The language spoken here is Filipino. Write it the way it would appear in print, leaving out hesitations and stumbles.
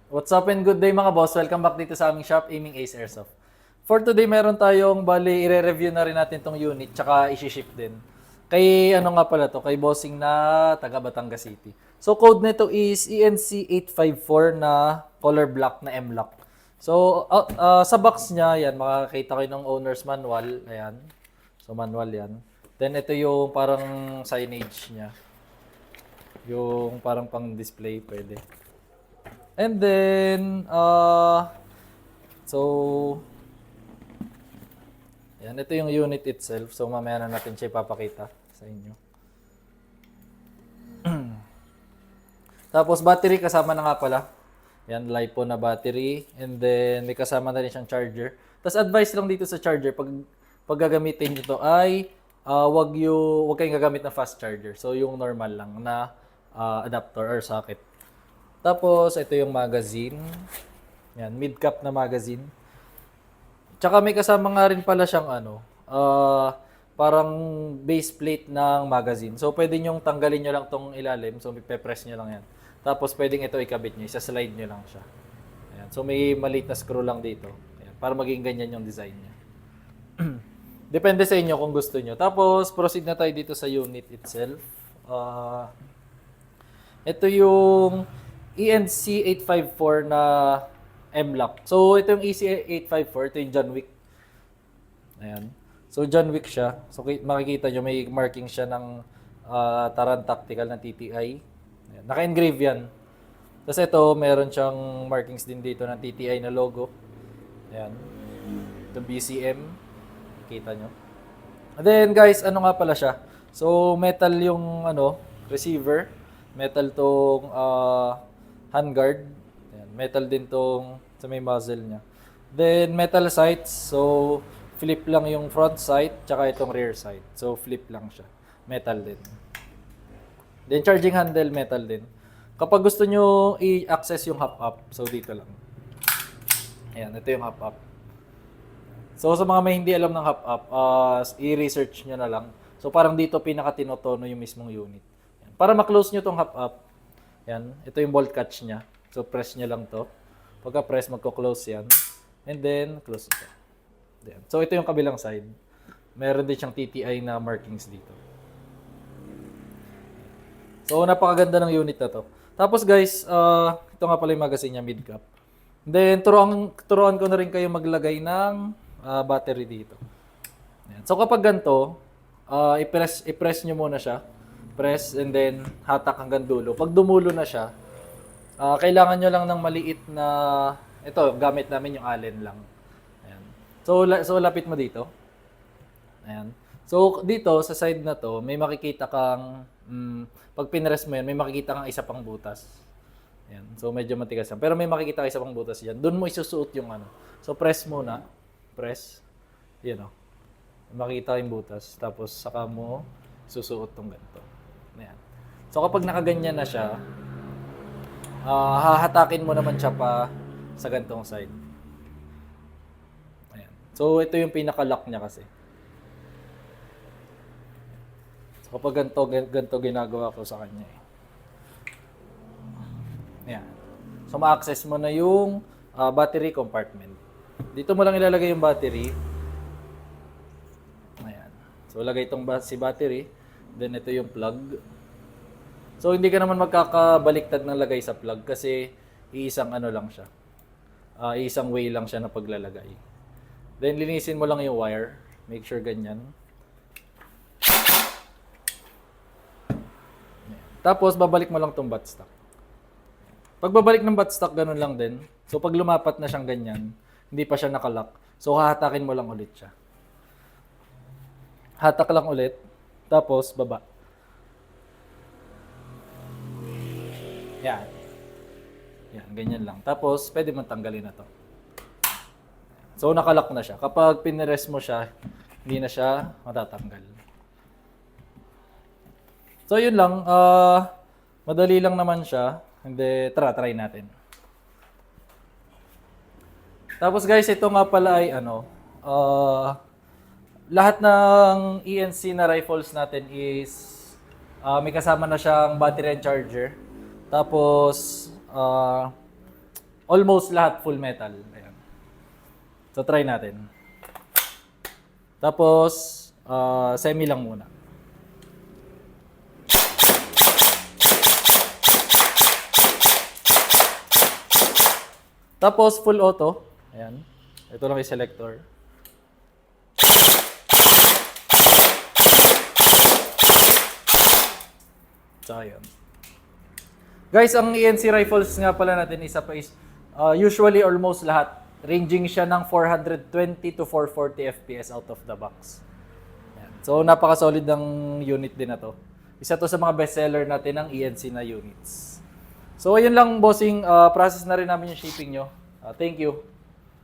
What's up and good day mga boss? Welcome back dito sa aming shop, Aiming Ace Airsoft. For today, meron tayong bali, i-review na rin natin tong unit, tsaka isi-ship din. Kay ano nga pala to, kay bossing na taga Batangas City. So code nito is ENC854 na color black na M-lock. So sa box niya, yan, makakita kayo ng owner's manual. Ayan. So manual yan. Then ito yung parang signage niya. Yung parang pang display, pwede. And then, so, yan, ito yung unit itself. So, mamaya na natin siya ipapakita sa inyo. Tapos, battery kasama na nga pala. Yan, LiPo na battery. And then, may kasama na rin siyang charger. Tapos, advice lang dito sa charger, pag gagamitin nyo to ay, wag kayong gagamit ng fast charger. So, yung normal lang na adapter or socket. Tapos, ito yung magazine. Yan, mid-cap na magazine. Tsaka may kasama nga rin pala siyang parang base plate ng magazine. So, pwede nyong tanggalin nyo lang tong ilalim. So, ipe-press nyo lang yan. Tapos, pwedeng ito ikabit nyo. Isa-slide nyo lang siya. Ayan. So, may maliit na screw lang dito. Ayan. Para maging ganyan yung design niya. Depende sa inyo kung gusto nyo. Tapos, proceed na tayo dito sa unit itself. Ito yung ENC854 na M-lock. So, ito yung EC854. Ito yung John Wick. Ayan. So, John Wick siya. So, makikita nyo, may marking siya ng Taran Tactical na TTI. Ayan. Naka-engrave yan. Tapos ito, meron siyang markings din dito ng TTI na logo. Ayan. Ito BCM. Kita nyo. And then, guys, ano nga pala siya? So, metal yung receiver. Metal tong handguard. Ayan, metal din tong sa may muzzle niya. Then metal sights. So flip lang yung front sight tsaka itong rear sight. So flip lang siya. Metal din. Then charging handle metal din. Kapag gusto nyo i-access yung hop-up, so dito lang. Ayan, ito yung hop-up. So sa mga may hindi alam ng hop-up, i-research nyo na lang. So parang dito pinaka-tinotono yung mismong unit. Ayan. Para ma-close nyo tong hop-up, yan, ito yung bolt catch niya. So, press nyo lang to. Pagka-press, magko-close yan. And then, close ito. Yan. So, ito yung kabilang side. Meron din siyang TTI na markings dito. So, napakaganda ng unit na to. Tapos, guys, ito nga pala yung magazine niya, mid-cap. Then, turuan ko na rin kayo maglagay ng battery dito. Yan. So, kapag ganito, i-press nyo muna siya. Press and then hatak hanggang dulo. Pag dumulo na siya, kailangan nyo lang ng maliit na, ito, gamit namin yung Allen lang. Ayan. So lapit mo dito. Ayan. So, dito, sa side na to, may makikita kang, pag pinress mo yan, may makikita kang isa pang butas. Ayan. So, medyo matigas yan. Pero may makikita kang isa pang butas yan. Doon mo isusuot yung So, press muna. Press. Yan o. Makikita yung butas. Tapos, saka mo susuot tong ganito. Ayan. So kapag nakaganyan na siya, hahatakin mo naman siya pa sa gantong side. Ayan. So ito yung pinaka-lock niya kasi. So kapag ganito ginagawa ko sa kanya eh. Ayan. So ma-access mo na yung battery compartment. Dito mo lang ilalagay yung battery. Ayan. So lagay itong si battery. Then ito yung plug. So hindi ka naman magkakabaliktad ng lagay sa plug kasi iisang lang siya. Iisang way lang siya na paglalagay. Then linisin mo lang yung wire. Make sure ganyan. Tapos babalik mo lang tong buttstock. Pag babalik ng buttstock, ganun lang din. So pag lumapat na siyang ganyan, hindi pa siya nakalock. So hahatakin mo lang ulit siya. Hatak lang ulit. Tapos, baba. Yan. Yan, ganyan lang. Tapos, pwede mong tanggalin na to. So, nakalock na siya. Kapag pinress mo siya, hindi na siya matatanggal. So, yun lang. Madali lang naman siya. Hindi, try natin. Tapos, guys, ito nga pala ay lahat ng ENC na rifles natin is may kasama na siyang battery and charger. Tapos almost lahat full metal. Ayan. So try natin. Tapos semi lang muna. Tapos full auto. Ayan. Ito lang yung selector. So, ayan. Guys, ang ENC rifles nga pala natin isa pa is usually almost lahat ranging siya ng 420 to 440 FPS out of the box. Ayan. So, napaka-solid ng unit din na to. Isa to sa mga bestseller natin ng ENC na units. So, ayun lang, bossing. Process na rin namin yung shipping nyo. Thank you.